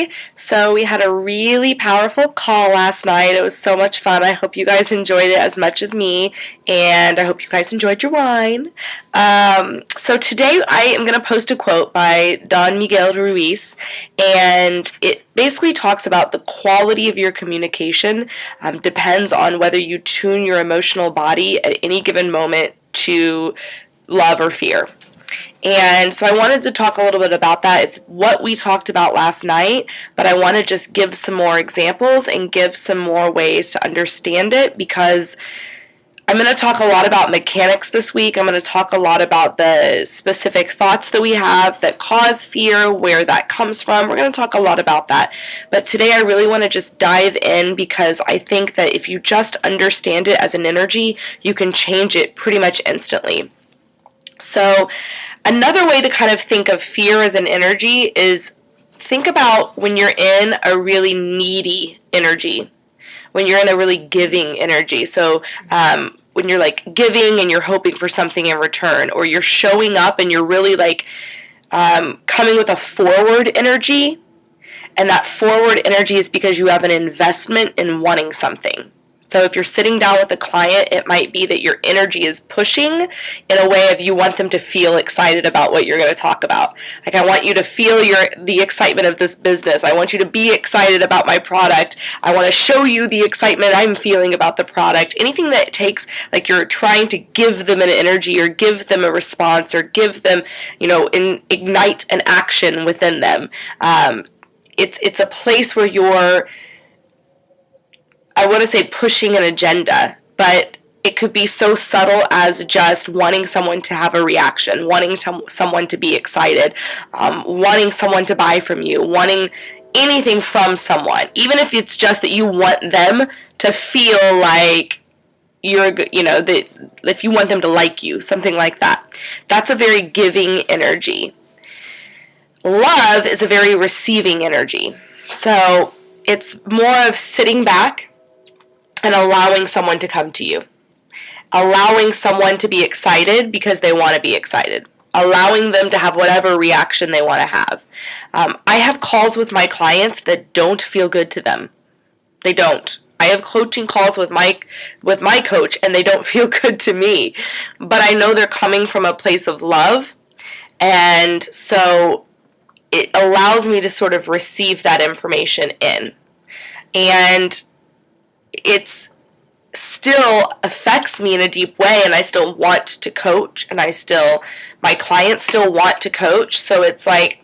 today. So we had a really powerful call last night. It was so much fun. I hope you guys enjoyed it as much as me, and I hope you guys enjoyed your wine. So today I am going to post a quote by Don Miguel Ruiz, and it basically talks about the quality of your communication depends on whether you tune your emotional body at any given moment to love or fear. And so I wanted to talk a little bit about that. It's what we talked about last night, but I want to just give some more examples and give some more ways to understand it, because I'm going to talk a lot about mechanics this week. I'm going to talk a lot about the specific thoughts that we have that cause fear, where that comes from. We're going to talk a lot about that. But today I really want to just dive in, because I think that if you just understand it as an energy, you can change it pretty much instantly. So another way to kind of think of fear as an energy is think about when you're in a really needy energy, when you're in a really giving energy. So when you're like giving and you're hoping for something in return, or you're showing up and you're really like coming with a forward energy, and that forward energy is because you have an investment in wanting something. So if you're sitting down with a client, it might be that your energy is pushing in a way of you want them to feel excited about what you're going to talk about. Like, I want you to feel the excitement of this business. I want you to be excited about my product. I want to show you the excitement I'm feeling about the product. Anything that takes, like, you're trying to give them an energy or give them a response or give them, ignite an action within them. It's a place where you're, I want to say, pushing an agenda, but it could be so subtle as just wanting someone to have a reaction, wanting someone to be excited, wanting someone to buy from you, wanting anything from someone, even if it's just that you want them to feel like if you want them to like you, something like that. That's a very giving energy. Love is a very receiving energy. So it's more of sitting back and allowing someone to come to you. Allowing someone to be excited because they want to be excited. Allowing them to have whatever reaction they want to have. I have calls with my clients that don't feel good to them. They don't. I have coaching calls with my coach, and they don't feel good to me. But I know they're coming from a place of love, and so it allows me to sort of receive that information in. And it still affects me in a deep way, and I still want to coach, and my clients still want to coach. So it's like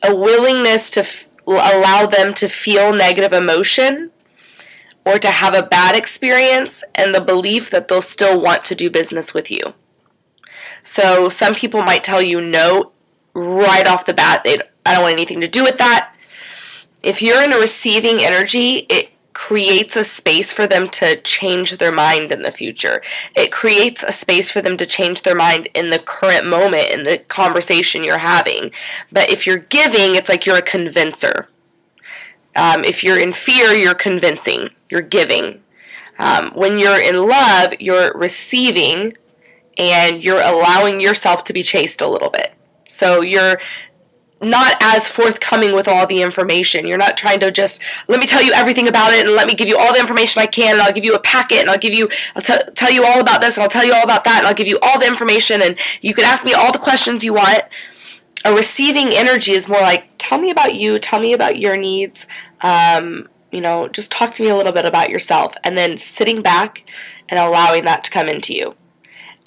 a willingness to allow them to feel negative emotion or to have a bad experience, and the belief that they'll still want to do business with you. So some people might tell you no right off the bat. I don't want anything to do with that. If you're in a receiving energy, it creates a space for them to change their mind in the future. It creates a space for them to change their mind in the current moment, in the conversation you're having. But if you're giving, it's like you're a convincer. If you're in fear, you're convincing. You're giving. When you're in love, you're receiving, and you're allowing yourself to be chased a little bit. So you're not as forthcoming with all the information. You're not trying to just, let me tell you everything about it, and let me give you all the information I can, and I'll give you a packet, and I'll tell you all about this, and I'll tell you all about that, and I'll give you all the information, and you can ask me all the questions you want. A receiving energy is more like, tell me about you, tell me about your needs, just talk to me a little bit about yourself, and then sitting back and allowing that to come into you.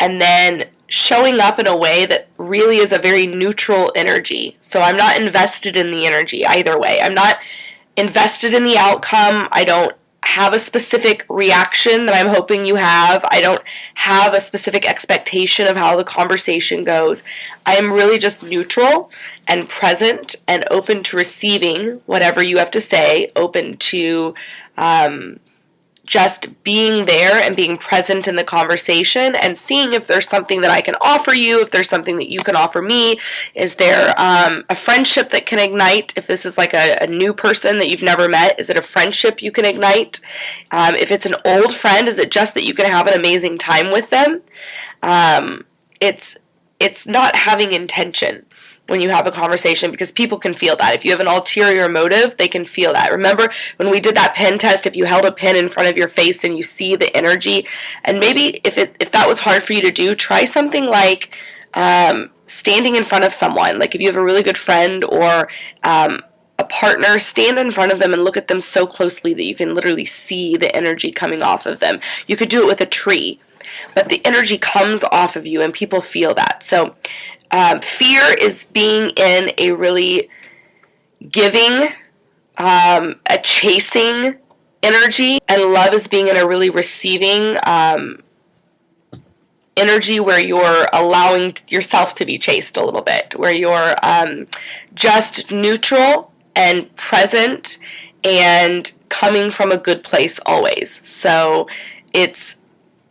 And then showing up in a way that really is a very neutral energy. So I'm not invested in the energy either way. I'm not invested in the outcome. I don't have a specific reaction that I'm hoping you have. I don't have a specific expectation of how the conversation goes. I am really just neutral and present and open to receiving whatever you have to say, open to just being there and being present in the conversation and seeing if there's something that I can offer you, if there's something that you can offer me. Is there a friendship that can ignite? If this is like a new person that you've never met, is it a friendship you can ignite? If it's an old friend, is it just that you can have an amazing time with them? It's it's not having intention when you have a conversation, because people can feel that. If you have an ulterior motive, they can feel that. Remember when we did that pen test, if you held a pen in front of your face and you see the energy, and maybe if that was hard for you to do, try something like standing in front of someone. Like if you have a really good friend or a partner, stand in front of them and look at them so closely that you can literally see the energy coming off of them. You could do it with a tree, but the energy comes off of you and people feel that. So fear is being in a really giving, a chasing energy, and love is being in a really receiving energy where you're allowing yourself to be chased a little bit, where you're just neutral and present and coming from a good place always. So it's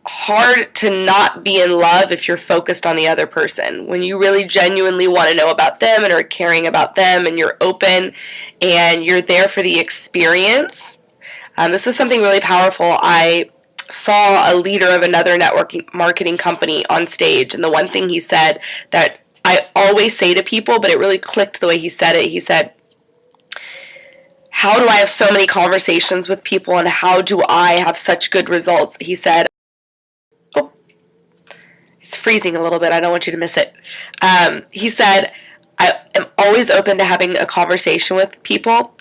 hard to not be in love if you're focused on the other person. When you really genuinely want to know about them and are caring about them and you're open and you're there for the experience. This is something really powerful. I saw a leader of another networking marketing company on stage, and the one thing he said that I always say to people, but it really clicked the way he said it. He said, how do I have so many conversations with people and how do I have such good results? He said, oh, it's freezing a little bit. I don't want you to miss it. He said, I am always open to having a conversation with people,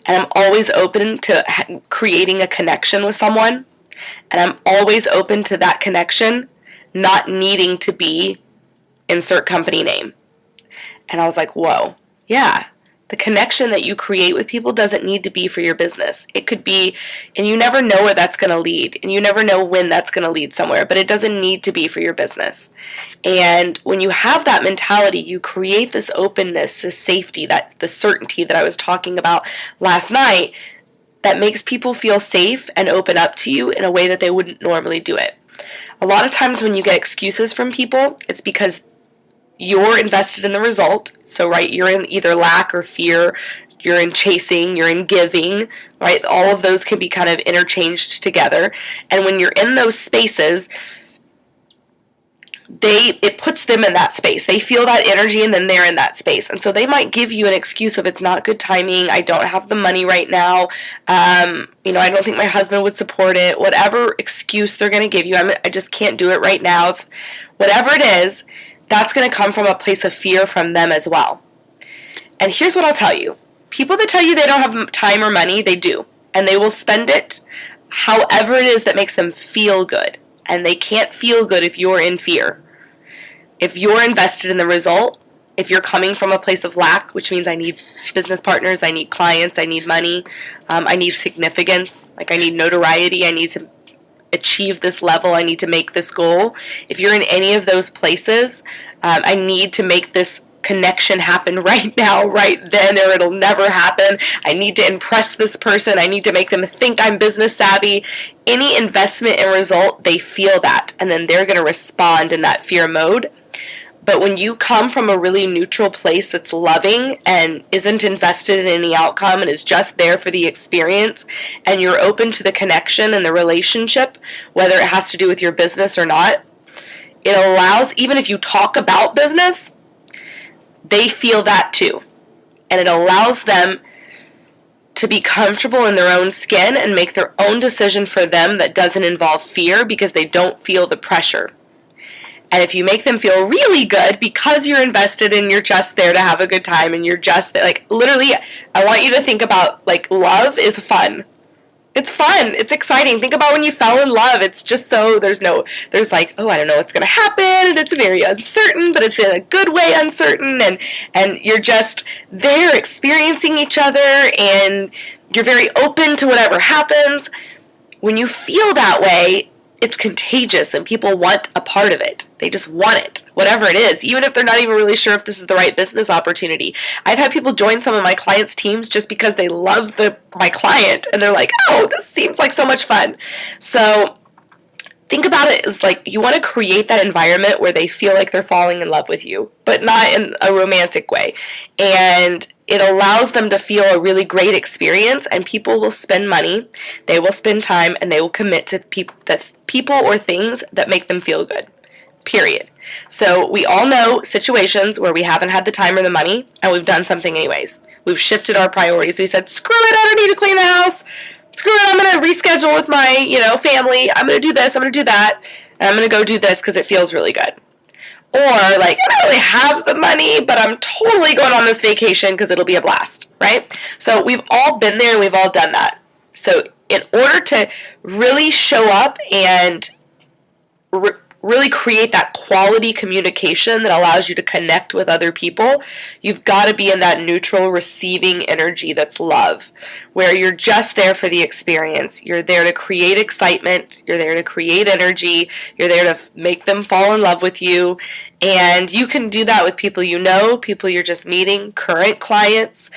and I'm always open to creating a connection with someone, and I'm always open to that connection not needing to be insert company name. And I was like, whoa, yeah. The connection that you create with people doesn't need to be for your business. It could be, and you never know where that's going to lead, and you never know when that's going to lead somewhere, but it doesn't need to be for your business. And when you have that mentality, you create this openness, this safety, the certainty that I was talking about last night, that makes people feel safe and open up to you in a way that they wouldn't normally do it. A lot of times when you get excuses from people, it's because you're invested in the result. So, right, you're in either lack or fear, you're in chasing, you're in giving, right? All of those can be kind of interchanged together. And when you're in those spaces, it puts them in that space. They feel that energy and then they're in that space. And so they might give you an excuse of it's not good timing, I don't have the money right now, I don't think my husband would support it, whatever excuse they're going to give you. I just can't do it right now. It's whatever it is. That's going to come from a place of fear from them as well. And here's what I'll tell you. People that tell you they don't have time or money, they do. And they will spend it however it is that makes them feel good. And they can't feel good if you're in fear. If you're invested in the result, if you're coming from a place of lack, which means I need business partners, I need clients, I need money, I need significance, like I need notoriety, I need to achieve this level, I need to make this goal. If you're in any of those places, I need to make this connection happen right now, right then, or it'll never happen. I need to impress this person. I need to make them think I'm business savvy. Any investment in result, they feel that, and then they're going to respond in that fear mode. But when you come from a really neutral place that's loving and isn't invested in any outcome and is just there for the experience, and you're open to the connection and the relationship, whether it has to do with your business or not, it allows, even if you talk about business, they feel that too. And it allows them to be comfortable in their own skin and make their own decision for them that doesn't involve fear, because they don't feel the pressure. And if you make them feel really good because you're invested and you're just there to have a good time and you're just there, like literally, I want you to think about like love is fun. It's fun. It's exciting. Think about when you fell in love. It's just so, there's like, oh, I don't know what's going to happen. And it's very uncertain, but it's in a good way uncertain. And you're just there experiencing each other and you're very open to whatever happens. When you feel that way, it's contagious and people want a part of it. They just want it, whatever it is, even if they're not even really sure if this is the right business opportunity. I've had people join some of my clients' teams just because they love my client and they're like, oh, this seems like so much fun. So think about it as like you want to create that environment where they feel like they're falling in love with you, but not in a romantic way. And it allows them to feel a really great experience, and people will spend money, they will spend time, and they will commit to people or things that make them feel good. period. So we all know situations where we haven't had the time or the money, and we've done something anyways. We've shifted our priorities. We said, screw it, I don't need to clean the house. Screw it, I'm going to reschedule with my, family. I'm going to do this, I'm going to do that, and I'm going to go do this because it feels really good. Or, like, I don't really have the money, but I'm totally going on this vacation because it'll be a blast, right? So we've all been there, we've all done that. So in order to really show up and really create that quality communication that allows you to connect with other people, you've got to be in that neutral receiving energy that's love, where you're just there for the experience. You're there to create excitement. You're there to create energy. You're there to make them fall in love with you. And you can do that with people you know, people you're just meeting, current clients.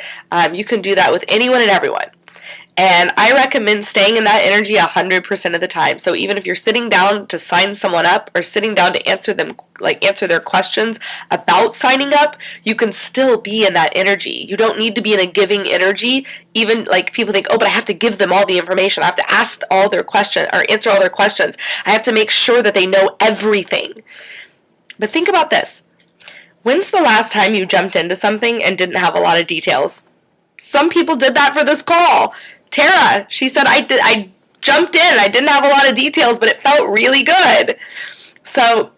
You can do that with anyone and everyone. And I recommend staying in that energy 100% of the time. So even if you're sitting down to sign someone up or sitting down to answer their questions about signing up, you can still be in that energy. You don't need to be in a giving energy. Even like people think, oh, but I have to give them all the information. I have to ask all their questions or answer all their questions. I have to make sure that they know everything. But think about this. When's the last time you jumped into something and didn't have a lot of details? Some people did that for this call. Tara, she said, I jumped in. I didn't have a lot of details, but it felt really good. So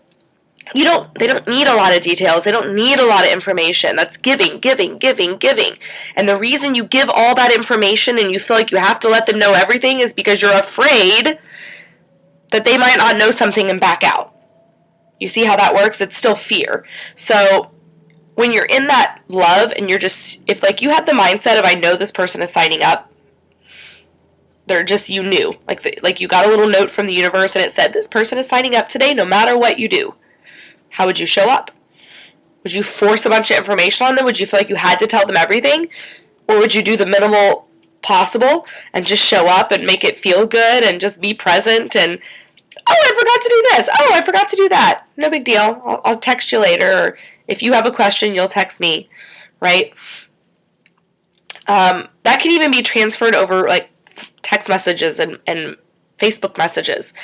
they don't need a lot of details. They don't need a lot of information. That's giving. And the reason you give all that information and you feel like you have to let them know everything is because you're afraid that they might not know something and back out. You see how that works? It's still fear. So when you're in that love and if like you had the mindset of, I know this person is signing up, you knew, like you got a little note from the universe and it said, this person is signing up today no matter what you do. How would you show up? Would you force a bunch of information on them? Would you feel like you had to tell them everything? Or would you do the minimal possible and just show up and make it feel good and just be present and, oh, I forgot to do this. Oh, I forgot to do that. No big deal. I'll text you later. Or if you have a question, you'll text me, right? That can even be transferred over like text messages and Facebook messages.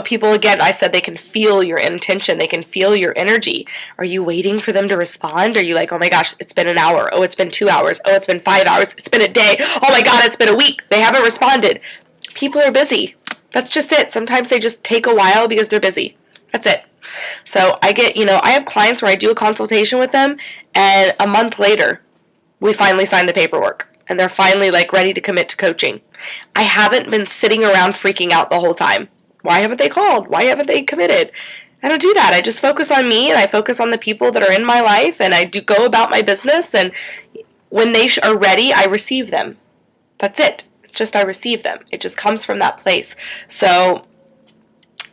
People, again, I said they can feel your intention. They can feel your energy. Are you waiting for them to respond? Are you like, oh my gosh, it's been an hour. Oh, it's been 2 hours. Oh, it's been 5 hours. It's been a day. Oh my God, it's been a week. They haven't responded. People are busy. That's just it. Sometimes they just take a while because they're busy. That's it. So I have clients where I do a consultation with them and a month later, we finally sign the paperwork. And they're finally ready to commit to coaching. I haven't been sitting around freaking out the whole time. Why haven't they called? Why haven't they committed? I don't do that. I just focus on me and I focus on the people that are in my life and I do go about my business, and when they are ready, I receive them. That's it. It's just I receive them. It just comes from that place. So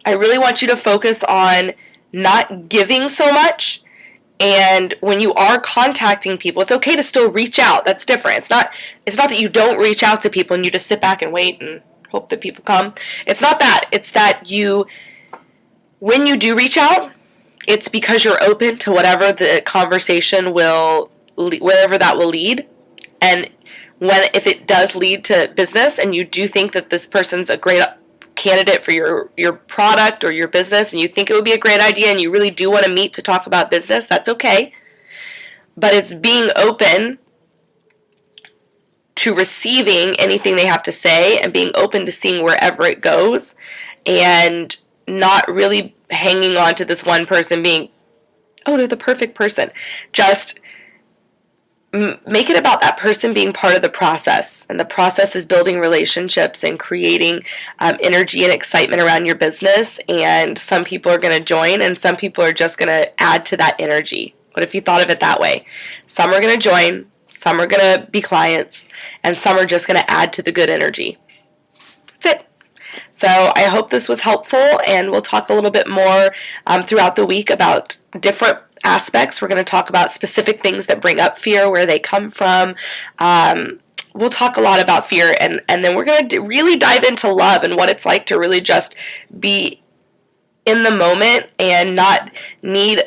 I really want you to focus on not giving so much. And when you are contacting people, it's okay to still reach out. That's different. It's not that you don't reach out to people and you just sit back and wait and hope that people come. It's not that. It's that when you do reach out, it's because you're open to whatever the conversation wherever that will lead. And if it does lead to business and you do think that this person's a great candidate for your product or your business and you think it would be a great idea and you really do want to meet to talk about business, that's okay. But it's being open to receiving anything they have to say and being open to seeing wherever it goes and not really hanging on to this one person being, oh, they're the perfect person. Just make it about that person being part of the process, and the process is building relationships and creating energy and excitement around your business. And some people are going to join and some people are just going to add to that energy. What if you thought of it that way? Some are going to join, some are going to be clients, and some are just going to add to the good energy. That's it. So I hope this was helpful, and we'll talk a little bit more throughout the week about different aspects. We're going to talk about specific things that bring up fear, where they come from. We'll talk a lot about fear, and then we're going to really dive into love and what it's like to really just be in the moment and not need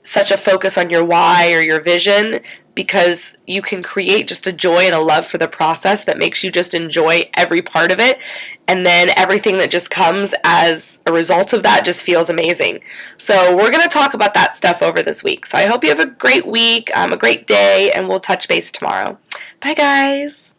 such a focus on your why or your vision, because you can create just a joy and a love for the process that makes you just enjoy every part of it, and then everything that just comes as a result of that just feels amazing. So we're going to talk about that stuff over this week. So I hope you have a great week, a great day, and we'll touch base tomorrow. Bye, guys.